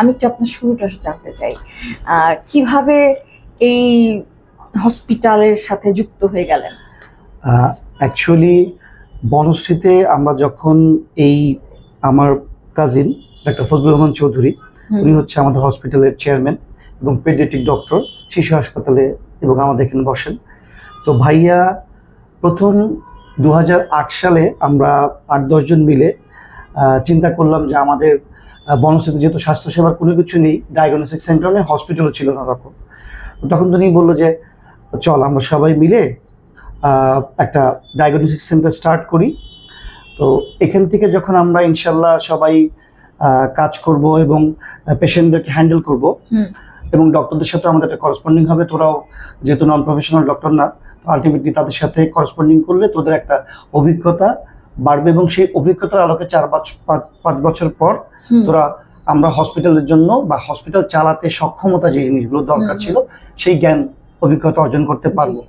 আমি একটু আপনার শুরুটা জানতে চাই, কিভাবে এই হসপিটালের সাথে যুক্ত হয়ে গেলেন? অ্যাকচুয়ালি বনশ্রীতে আমরা যখন আমার কাজিন ডাক্তার ফজলুর রহমান চৌধুরী, উনি হচ্ছে আমাদের হসপিটালের চেয়ারম্যান এবং পেডিয়াট্রিক ডক্টর শিশু হাসপাতালে, এবং আমাদের এখানে বসেন। তো ভাইয়া প্রথম 2008 সালে আমরা 8-10 জন মিলে চিন্তা করলাম যে আমাদের বনশ্রীতে যেহেতু স্বাস্থ্যসেবার কোনো কিছু নেই, ডায়াগনস্টিক সেন্টার নেই, হসপিটালও ছিল না তখন তিনি বললো যে চল আমরা সবাই মিলে একটা ডায়াগনস্টিক সেন্টার স্টার্ট করি। তো এখান থেকে যখন আমরা ইনশাল্লাহ সবাই কাজ করব এবং পেশেন্টদেরকে হ্যান্ডেল করব এবং ডক্টরদের সাথে আমাদের একটা করসপন্ডিং হবে, তোরাও যেহেতু নন প্রফেশনাল ডক্টর না, আলটিমেটলি তাদের সাথে করসপন্ডিং করলে তোদের একটা অভিজ্ঞতা বাড়বে এবং সেই অভিজ্ঞতার আলোকে 4-5 বছর পর তোরা আমরা হসপিটালের জন্য বা হসপিটাল চালাতে সক্ষমতা যে জিনিসগুলো দরকার ছিল সেই জ্ঞান অভিজ্ঞতা অর্জন করতে পারবো।